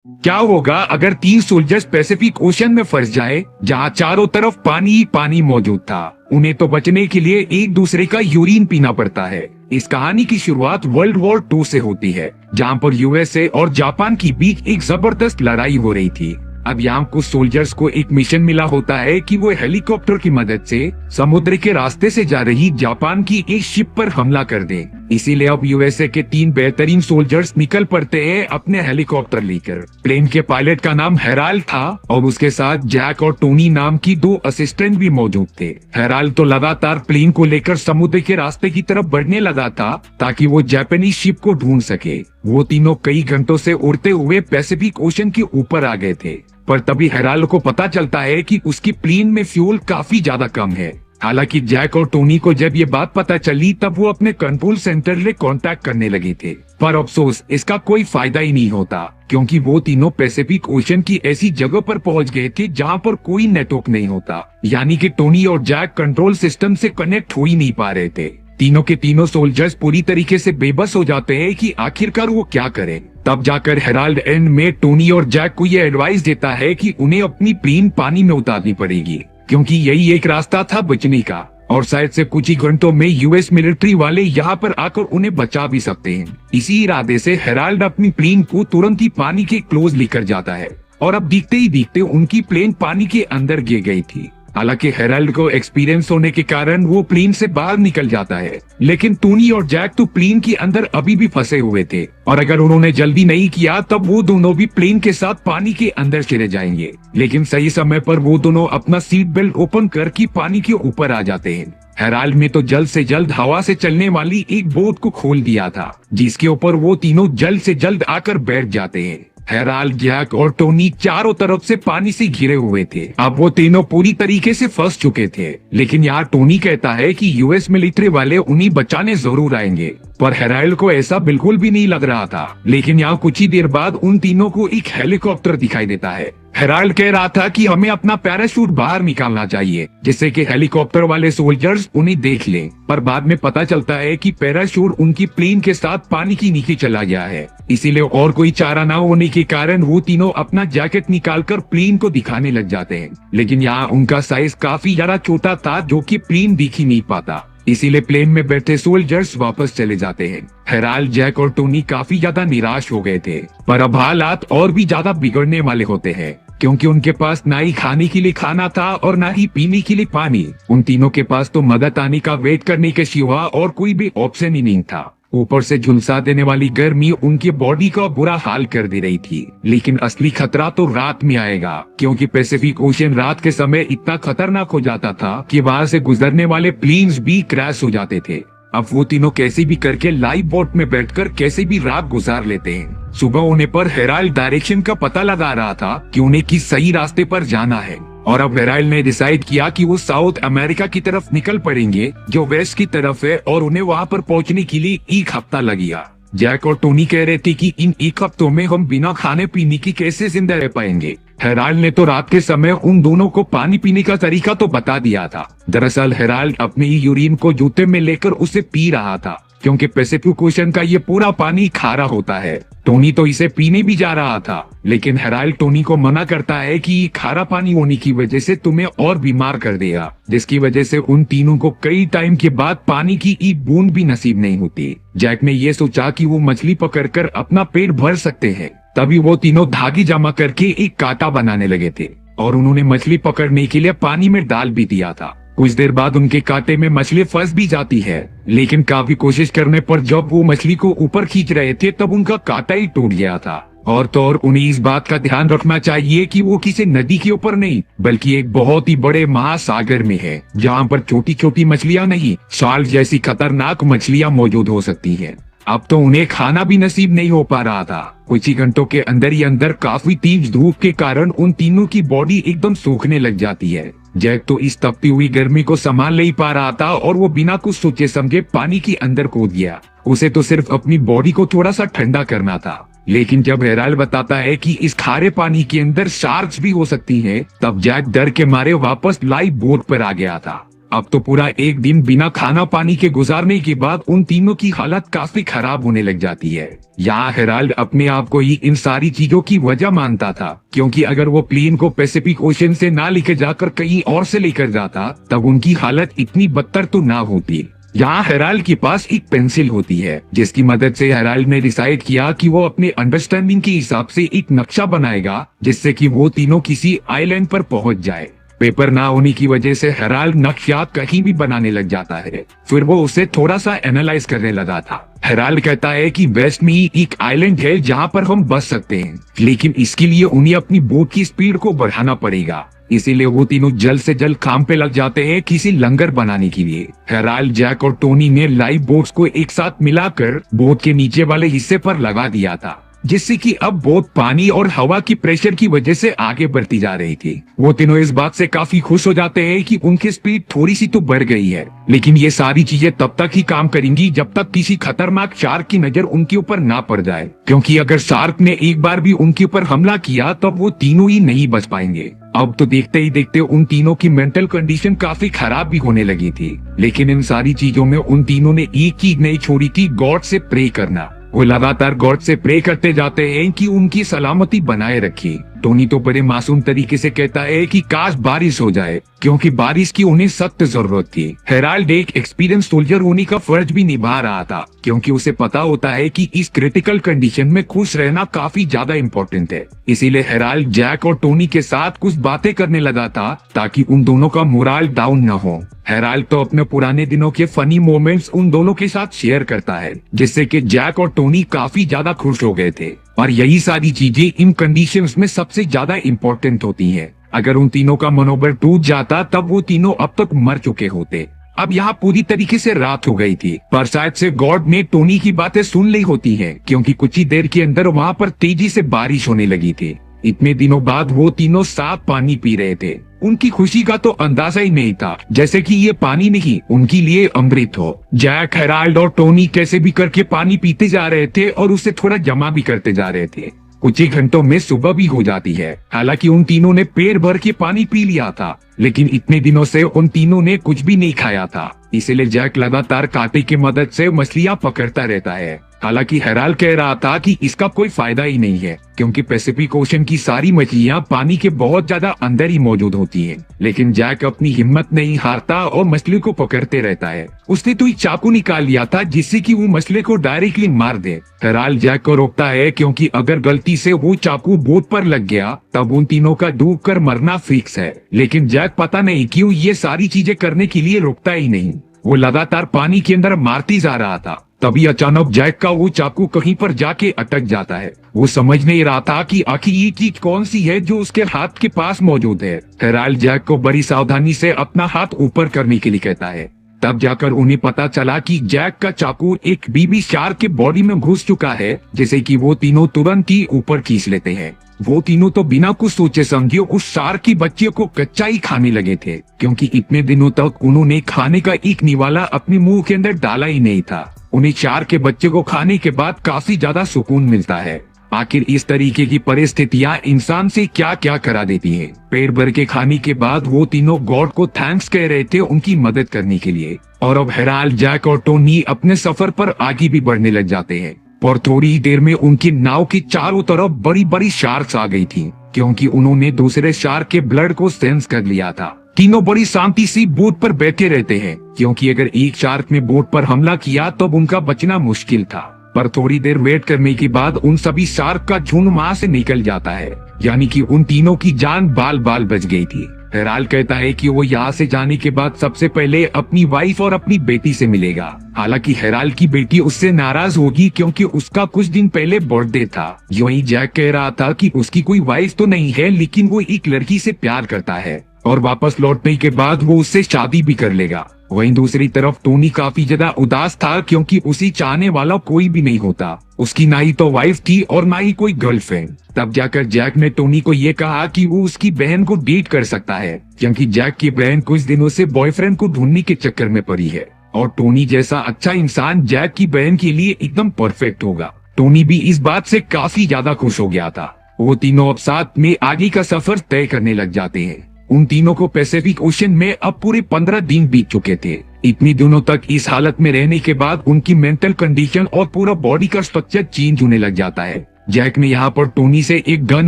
क्या होगा अगर 3 सोल्जर्स पैसिफिक ओशन में फंस जाए, जहां चारों तरफ पानी ही पानी मौजूद था। उन्हें तो बचने के लिए एक दूसरे का यूरिन पीना पड़ता है। इस कहानी की शुरुआत वर्ल्ड वॉर 2 से होती है, जहां पर यूएसए और जापान की बीच एक जबरदस्त लड़ाई हो रही थी। अब यहाँ कुछ सोल्जर्स को एक मिशन मिला होता है कि वो हेलीकॉप्टर की मदद से समुद्र के रास्ते से जा रही जापान की एक शिप पर हमला कर दें। इसीलिए अब यूएसए के 3 बेहतरीन सोल्जर्स निकल पड़ते हैं अपने हेलीकॉप्टर लेकर। प्लेन के पायलट का नाम हेराल्ड था और उसके साथ जैक और टोनी नाम की 2 असिस्टेंट भी मौजूद थे। हेराल्ड तो लगातार प्लेन को लेकर समुद्र के रास्ते की तरफ बढ़ने लगा था ताकि वो जापानी शिप को ढूंढ सके। वो तीनों कई घंटों से उड़ते हुए पैसिफिक ओशन के ऊपर आ गए थे, पर तभी हेराल्ड को पता चलता है कि उसकी प्लेन में फ्यूल काफी ज्यादा कम है। हालांकि जैक और टोनी को जब ये बात पता चली तब वो अपने कंट्रोल सेंटर से कांटेक्ट करने लगे थे, पर अफसोस इसका कोई फायदा ही नहीं होता, क्योंकि वो तीनों पैसिफिक ओशन की ऐसी जगह पर पहुंच गए थे जहां पर कोई नेटवर्क नहीं होता। यानी कि टोनी और जैक कंट्रोल सिस्टम से कनेक्ट हो ही नहीं पा रहे थे। तीनों के तीनों सोल्जर्स पूरी तरीके से बेबस हो जाते हैं कि आखिरकार वो क्या करें। तब जाकर हेराल्ड एंड में टोनी और जैक को ये एडवाइस देता है कि उन्हें अपनी प्लेन पानी में उतारनी पड़ेगी, क्योंकि यही एक रास्ता था बचने का, और शायद से कुछ ही घंटों में यूएस मिलिट्री वाले यहाँ पर आकर उन्हें बचा भी सकते हैं। इसी इरादे से हेराल्ड अपनी प्लेन को तुरंत ही पानी के क्लोज लेकर जाता है, और अब दिखते ही दिखते उनकी प्लेन पानी के अंदर गिर गई थी। हालांकि हेराल्ड को एक्सपीरियंस होने के कारण वो प्लेन से बाहर निकल जाता है, लेकिन टोनी और जैक तो प्लेन के अंदर अभी भी फंसे हुए थे, और अगर उन्होंने जल्दी नहीं किया तब वो दोनों भी प्लेन के साथ पानी के अंदर चले जाएंगे। लेकिन सही समय पर वो दोनों अपना सीट बेल्ट ओपन करके पानी के ऊपर आ जाते हैं। हेराल्ड ने तो जल्द से जल्द हवा से चलने वाली एक बोट को खोल दिया था, जिसके ऊपर वो तीनों जल्द से जल्द आकर बैठ जाते हैं। हेराल्ड, जैक और टोनी चारों तरफ से पानी से घिरे हुए थे। अब वो तीनों पूरी तरीके से फंस चुके थे, लेकिन यहाँ टोनी कहता है कि यूएस मिलिट्री वाले उन्हें बचाने जरूर आएंगे, पर हेराल्ड को ऐसा बिल्कुल भी नहीं लग रहा था। लेकिन यहाँ कुछ ही देर बाद उन तीनों को एक हेलीकॉप्टर दिखाई देता है। हेराल्ड कह रहा था कि हमें अपना पैराशूट बाहर निकालना चाहिए, जिससे कि हेलीकॉप्टर वाले सोल्जर्स उन्हें देख लें, पर बाद में पता चलता है कि पैराशूट उनकी प्लेन के साथ पानी के नीचे चला गया है। इसीलिए और कोई चारा न होने के कारण वो तीनों अपना जैकेट निकालकर प्लेन को दिखाने लग जाते हैं, लेकिन यहाँ उनका साइज काफी ज्यादा छोटा था, जो कि प्लेन दिख ही नहीं पाता। इसीलिए प्लेन में बैठे सोल्जर्स वापस चले जाते हैं। हेराल्ड, जैक और टोनी काफी ज्यादा निराश हो गए थे, पर अब हालात और भी ज्यादा बिगड़ने वाले होते हैं, क्योंकि उनके पास ना ही खाने के लिए खाना था और ना ही पीने के लिए पानी। उन तीनों के पास तो मदद आने का वेट करने के सिवा और कोई भी ऑप्शन ही नहीं था। ऊपर से झुलसा देने वाली गर्मी उनकी बॉडी का बुरा हाल कर दे रही थी। लेकिन असली खतरा तो रात में आएगा, क्योंकि पैसिफिक ओशन रात के समय इतना खतरनाक हो जाता था कि वहाँ से गुजरने वाले प्लेन्स भी क्रैश हो जाते थे। अब वो तीनों कैसे भी करके लाइफ बोट में बैठकर कैसे भी रात गुजार लेते हैं। सुबह होने पर हेराल्ड डायरेक्शन का पता लगा रहा था कि उन्हें किस सही रास्ते पर जाना है, और अब हेराल्ड ने डिसाइड किया कि वो साउथ अमेरिका की तरफ निकल पड़ेंगे, जो वेस्ट की तरफ है, और उन्हें वहाँ पर पहुँचने के लिए 1 हफ्ता लगेगा। जैक और टोनी कह रहे थे कि इन 1 हफ्तों में हम बिना खाने पीने की कैसे जिंदा रह पाएंगे। हेराल्ड ने तो रात के समय उन दोनों को पानी पीने का तरीका तो बता दिया था। दरअसल हेराल्ड अपने यूरिन को जूते में लेकर उसे पी रहा था, क्योंकि पैसिफिक ओशन का ये पूरा पानी खारा होता है। टोनी तो इसे पीने भी जा रहा था, लेकिन हेराल्ड टोनी को मना करता है कि खारा पानी होने की वजह से तुम्हें और बीमार कर देगा, जिसकी वजह से उन तीनों को कई टाइम के बाद पानी की एक बूंद भी नसीब नहीं होती। जैक ने ये सोचा कि वो मछली पकड़कर अपना पेट भर सकते हैं। तभी वो तीनों धागे जमा करके एक कांटा बनाने लगे थे, और उन्होंने मछली पकड़ने के लिए पानी में डाल भी दिया था। कुछ देर बाद उनके कांटे में मछली फंस भी जाती है, लेकिन काफी कोशिश करने पर जब वो मछली को ऊपर खींच रहे थे तब उनका कांटा ही टूट गया था। और तो और उन्हें इस बात का ध्यान रखना चाहिए कि वो किसी नदी के ऊपर नहीं, बल्कि एक बहुत ही बड़े महासागर में है, जहाँ पर छोटी छोटी मछलियाँ नहीं, शार्क जैसी खतरनाक मछलियाँ मौजूद हो सकती हैं। अब तो उन्हें खाना भी नसीब नहीं हो पा रहा था। कुछ ही घंटों के अंदर ही अंदर काफी तेज धूप के कारण उन तीनों की बॉडी एकदम सूखने लग जाती है। जैक तो इस तपती हुई गर्मी को संभाल नहीं पा रहा था, और वो बिना कुछ सोचे समझे पानी के अंदर कूद गया। उसे तो सिर्फ अपनी बॉडी को थोड़ा सा ठंडा करना था। लेकिन जब हेराल्ड बताता है कि इस खारे पानी के अंदर शार्क्स भी हो सकती हैं, तब जैक डर के मारे वापस लाइफ बोट पर आ गया था। अब तो पूरा एक दिन बिना खाना पानी के गुजारने के बाद उन तीनों की हालत काफी खराब होने लग जाती है। यहाँ हेराल्ड अपने आप को ही इन सारी चीजों की वजह मानता था, क्योंकि अगर वो प्लेन को पैसिफिक ओशन से ना लेकर जाकर कहीं और से लेकर जाता तब उनकी हालत इतनी बदतर तो ना होती। यहाँ हेराल्ड के पास एक पेंसिल होती है, जिसकी मदद से हेराल्ड ने डिसाइड किया कि वो अपने अंडरस्टैंडिंग के हिसाब से एक नक्शा बनाएगा, जिससे कि वो तीनों किसी आइलैंड पर पहुंच जाए। पेपर ना होने की वजह से हेराल्ड नक्शा कहीं भी बनाने लग जाता है। फिर वो उसे थोड़ा सा एनालाइज करने लगा था। हेराल्ड कहता है कि वेस्ट में ही एक आइलैंड है जहाँ पर हम बस सकते हैं, लेकिन इसके लिए उन्हें अपनी बोट की स्पीड को बढ़ाना पड़ेगा। इसीलिए वो तीनों जल्द से जल्द काम पे लग जाते हैं किसी लंगर बनाने के लिए। हेराल्ड, जैक और टोनी ने लाइफ बोट्स को एक साथ मिलाकर बोट के नीचे वाले हिस्से पर लगा दिया था, जिससे कि अब बोट पानी और हवा की प्रेशर की वजह से आगे बढ़ती जा रही थी। वो तीनों इस बात से काफी खुश हो जाते हैं कि उनकी स्पीड थोड़ी सी तो बढ़ गई है, लेकिन ये सारी चीजें तब तक ही काम करेंगी जब तक किसी खतरनाक शार्क की नजर उनके ऊपर ना पड़ जाए, क्योंकि अगर शार्क ने एक बार भी उनके ऊपर हमला किया तब वो तीनों ही नहीं बच पाएंगे। अब तो देखते ही देखते उन तीनों की मेंटल कंडीशन काफी खराब भी होने लगी थी, लेकिन इन सारी चीजों में उन तीनों ने एक चीज नहीं छोड़ी थी, गॉड से प्रे करना। वो लगातार गॉड से प्रे करते जाते हैं कि उनकी सलामती बनाए रखे। टोनी तो बड़े मासूम तरीके से कहता है कि काश बारिश हो जाए, क्योंकि बारिश की उन्हें सख्त जरूरत थी। हेराल्ड एक एक्सपीरियंस सोल्जर होने का फर्ज भी निभा रहा था, क्योंकि उसे पता होता है कि इस क्रिटिकल कंडीशन में खुश रहना काफी ज्यादा इम्पोर्टेंट है। इसीलिए हेराल्ड जैक और टोनी के साथ कुछ बातें करने लगा था ताकि उन दोनों का मोरल डाउन न हो। हेराल्ड तो अपने पुराने दिनों के फनी मोमेंट्स उन दोनों के साथ शेयर करता है, जिससे कि जैक और टोनी काफी ज्यादा खुश हो गए थे। और यही सारी चीजें इन कंडीशंस में सबसे ज्यादा इम्पोर्टेंट होती हैं। अगर उन तीनों का मनोबल टूट जाता तब वो तीनों अब तक मर चुके होते। अब यहाँ पूरी तरीके से रात हो गई थी, पर शायद से गॉड ने टोनी की बातें सुन ली होती हैं, क्योंकि कुछ ही देर के अंदर वहाँ पर तेजी से बारिश होने लगी थी। इतने दिनों बाद वो तीनों साफ पानी पी रहे थे। उनकी खुशी का तो अंदाजा ही नहीं था, जैसे कि ये पानी नहीं उनके लिए अमृत हो। जैक, हेराल्ड और टोनी कैसे भी करके पानी पीते जा रहे थे और उसे थोड़ा जमा भी करते जा रहे थे। कुछ ही घंटों में सुबह भी हो जाती है। हालांकि उन तीनों ने पेट भर के पानी पी लिया था, लेकिन इतने दिनों से उन तीनों ने कुछ भी नहीं खाया था। इसलिए जैक लगातार कांटे की मदद से मछलियां पकड़ता रहता है। हालांकि हेराल्ड कह रहा था कि इसका कोई फायदा ही नहीं है, क्योंकि पैसिफिक ओशन की सारी मछलियां पानी के बहुत ज्यादा अंदर ही मौजूद होती हैं। लेकिन जैक अपनी हिम्मत नहीं हारता और मछली को पकड़ते रहता है। उसने तो एक चाकू निकाल लिया था जिससे कि वो मछली को डायरेक्टली मार दे। हेराल्ड जैक को रोकता है, क्योंकि अगर गलती से वो चाकू बोट पर लग गया तब उन तीनों का डूब कर मरना फिक्स है। लेकिन जैक पता नहीं क्यों ये सारी चीजें करने के लिए रुकता ही नहीं। वो लगातार पानी के अंदर मारती जा रहा था। तभी अचानक जैक का वो चाकू कहीं पर जाके अटक जाता है। वो समझ नहीं रहा था कि आखिर ये चीज कौन सी है जो उसके हाथ के पास मौजूद है। हेराल्ड जैक को बड़ी सावधानी से अपना हाथ ऊपर करने के लिए कहता है। तब जाकर उन्हें पता चला कि जैक का चाकू एक बेबी शार्क के बॉडी में घुस चुका है, जिसे कि वो तीनों तुरंत ही ऊपर खींच लेते हैं। वो तीनों तो बिना कुछ सोचे समझे उस शार्क की बच्चे को कच्चा ही खाने लगे थे, क्योंकि इतने दिनों तक उन्होंने खाने का एक निवाला अपने मुंह के अंदर डाला ही नहीं था। उन्हें शार्क के बच्चे को खाने के बाद काफी ज्यादा सुकून मिलता है। आखिर इस तरीके की परिस्थितियां इंसान से क्या क्या करा देती हैं। पेट भर के खाने के बाद वो तीनों गॉड को थैंक्स कह रहे थे उनकी मदद करने के लिए। और अब हेराल्ड, जैक और टोनी अपने सफर पर आगे भी बढ़ने लग जाते हैं। और थोड़ी ही देर में उनकी नाव की चारों तरफ बड़ी बड़ी शार्क्स आ गई थी, क्योंकि उन्होंने दूसरे शार्क के ब्लड को सेंस कर लिया था। तीनों बड़ी शांति से बोट पर बैठे रहते हैं, क्योंकि अगर एक शार्क ने बोट पर हमला किया तो उनका बचना मुश्किल था। पर थोड़ी देर वेट करने के बाद उन सभी शार्क का झुंड वहां से निकल जाता है, यानी कि उन तीनों की जान बाल बाल बच गई थी। हेराल्ड कहता है कि वो यहाँ से जाने के बाद सबसे पहले अपनी वाइफ और अपनी बेटी से मिलेगा। हालांकि हेराल्ड की बेटी उससे नाराज होगी, क्योंकि उसका कुछ दिन पहले बर्थडे था। यूं ही जैक कह रहा था कि उसकी कोई वाइफ तो नहीं है, लेकिन वो एक लड़की से प्यार करता है और वापस लौटने के बाद वो उससे शादी भी कर लेगा। वहीं दूसरी तरफ टोनी काफी ज्यादा उदास था, क्योंकि उसे चाहने वाला कोई भी नहीं होता। उसकी ना ही तो वाइफ थी और ना ही कोई गर्लफ्रेंड। तब जाकर जैक ने टोनी को ये कहा कि वो उसकी बहन को डेट कर सकता है, क्योंकि जैक की बहन कुछ दिनों से बॉयफ्रेंड को ढूंढने के चक्कर में पड़ी है और टोनी जैसा अच्छा इंसान जैक की बहन के लिए एकदम परफेक्ट होगा। टोनी भी इस बात से काफी ज्यादा खुश हो गया था। वो तीनों अब साथ में आगे का सफर तय करने लग जाते हैं। उन तीनों को पैसिफिक ओशन में अब पूरे 15 दिन बीत चुके थे। इतनी दिनों तक इस हालत में रहने के बाद उनकी मेंटल कंडीशन और पूरा बॉडी का स्ट्रक्चर चेंज होने लग जाता है। जैक ने यहाँ पर टोनी से एक गन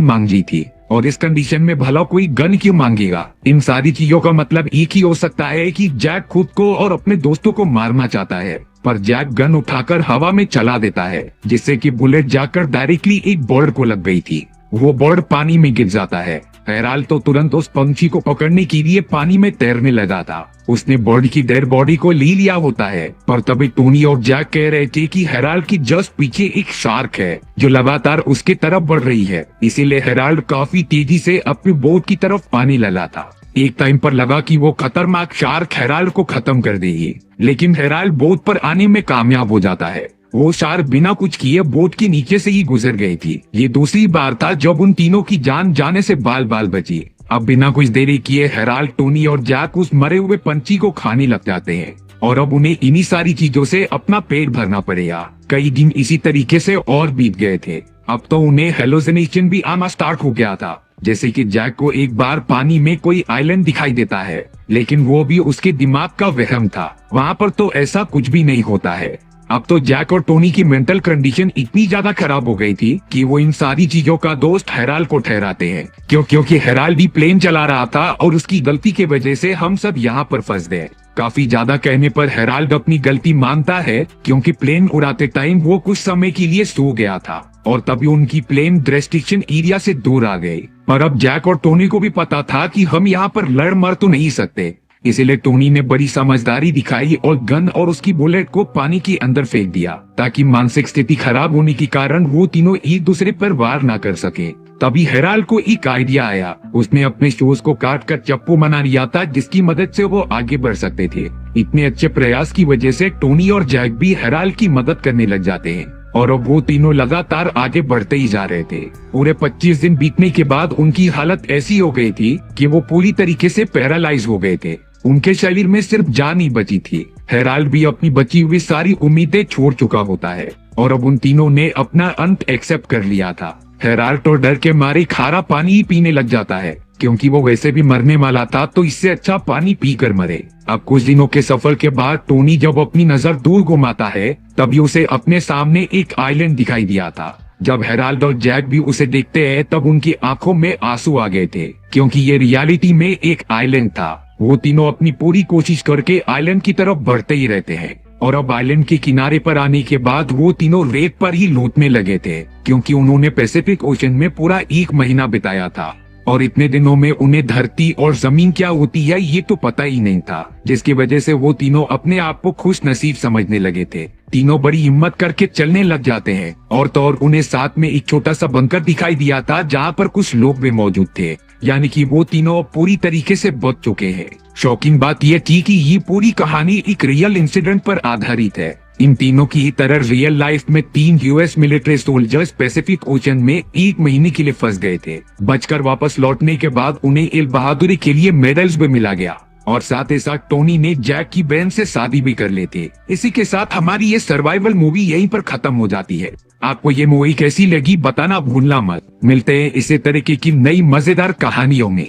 मांगी थी, और इस कंडीशन में भला कोई गन क्यों मांगेगा। इन सारी चीजों का मतलब एक ही हो सकता है कि जैक खुद को और अपने दोस्तों को मारना चाहता है, पर जैक गन उठाकर हवा में चला देता है, जिससे कि बुलेट जाकर डायरेक्टली एक बर्ड को लग गई थी। वो बर्ड पानी में गिर जाता है। हेराल्ड तो तुरंत उस पंछी को पकड़ने के लिए पानी में तैरने लगा था। उसने बर्ड की डेड बॉडी को ले लिया होता है, पर तभी टोनी और जैक कह रहे थे कि हेराल्ड की जस्ट पीछे एक शार्क है जो लगातार उसके तरफ बढ़ रही है। इसीलिए हेराल्ड काफी तेजी से अपनी बोट की तरफ पानी लगा था। एक टाइम पर लगा कि वो खतरनाक शार्क हेराल्ड को खत्म कर देगी, लेकिन हेराल्ड बोट पर आने में कामयाब हो जाता है। वो शार्क बिना कुछ किए बोट के नीचे से ही गुजर गई थी। ये दूसरी बार था जब उन तीनों की जान जाने से बाल बाल बची। अब बिना कुछ देरी किए हेराल्ड, टोनी और जैक उस मरे हुए पंछी को खाने लग जाते हैं, और अब उन्हें इन्हीं सारी चीजों से अपना पेट भरना पड़ेगा। कई दिन इसी तरीके से और बीत गए थे। अब तो उन्हें हेलोसिनेशन भी आना स्टार्ट हो गया था, जैसे कि जैक को एक बार पानी में कोई आइलैंड दिखाई देता है, लेकिन वो भी उसके दिमाग का वहम था। वहाँ पर तो ऐसा कुछ भी नहीं होता है। अब तो जैक और टोनी की मेंटल कंडीशन इतनी ज्यादा खराब हो गई थी कि वो इन सारी चीजों का दोस्त हेराल्ड को ठहराते हैं, क्योंकि हेराल्ड भी प्लेन चला रहा था और उसकी गलती की वजह से हम सब यहाँ पर फंस गए। काफी ज्यादा कहने पर हेराल्ड अपनी गलती मानता है, क्योंकि प्लेन उड़ाते टाइम वो कुछ समय के लिए सो गया था और तभी उनकी प्लेन रेस्ट्रिक्शन एरिया से दूर आ गई। पर अब जैक और टोनी को भी पता था कि हम यहाँ पर लड़ मर तो नहीं सकते, इसीलिए टोनी ने बड़ी समझदारी दिखाई और गन और उसकी बुलेट को पानी के अंदर फेंक दिया, ताकि मानसिक स्थिति खराब होने के कारण वो तीनों एक दूसरे पर वार न कर सके। तभी हेराल्ड को एक आइडिया आया। उसने अपने शूज को काट कर चप्पू बना लिया था, जिसकी मदद से वो आगे बढ़ सकते थे। इतने अच्छे प्रयास की वजह से टोनी और जैक भी हेराल्ड की मदद करने लग जाते हैं, और अब वो तीनों लगातार आगे बढ़ते ही जा रहे थे। पूरे 25 दिन बीतने के बाद उनकी हालत ऐसी हो गई थी कि वो पूरी तरीके से पैरालाइज हो गए थे। उनके शरीर में सिर्फ जान ही बची थी। हेराल्ड भी अपनी बची हुई सारी उम्मीदें छोड़ चुका होता है, और अब उन तीनों ने अपना अंत एक्सेप्ट कर लिया था। हेराल्ड तो डर के मारे खारा पानी ही पीने लग जाता है, क्योंकि वो वैसे भी मरने वाला था, तो इससे अच्छा पानी पी कर मरे। अब कुछ दिनों के सफर के बाद टोनी जब अपनी नजर दूर घुमाता है, तभी उसे अपने सामने एक आइलैंड दिखाई दिया था। जब हेराल्ड और जैक भी उसे देखते हैं, तब उनकी आंखों में आंसू आ गए थे, क्योंकि ये रियलिटी में एक आइलैंड था। वो तीनों अपनी पूरी कोशिश करके आइलैंड की तरफ बढ़ते ही रहते हैं, और अब आइलैंड के किनारे पर आने के बाद वो तीनों रेत पर ही लौटने लगे थे, क्योंकि उन्होंने पैसिफिक ओशन में पूरा 1 महीना बिताया था, और इतने दिनों में उन्हें धरती और जमीन क्या होती है ये तो पता ही नहीं था, जिसकी वजह से वो तीनों अपने आप को खुश नसीब समझने लगे थे। तीनों बड़ी हिम्मत करके चलने लग जाते हैं, और तो और उन्हें साथ में एक छोटा सा बंकर दिखाई दिया था, जहाँ पर कुछ लोग भी मौजूद थे, यानी कि वो तीनों पूरी तरीके से बच चुके हैं। शॉकिंग बात यह थी कि ये पूरी कहानी एक रियल इंसिडेंट पर आधारित है। इन तीनों की तरह रियल लाइफ में 3 US military soldiers Pacific ocean में 1 महीने के लिए फंस गए थे। बचकर वापस लौटने के बाद उन्हें एक बहादुरी के लिए मेडल्स भी मिला गया, और साथ ही साथ टोनी ने जैक की बहन से शादी भी कर लेते। इसी के साथ हमारी ये सर्वाइवल मूवी यहीं पर खत्म हो जाती है। आपको ये मूवी कैसी लगी बताना भूलना मत। मिलते हैं इसी तरीके की नई मजेदार कहानियों में।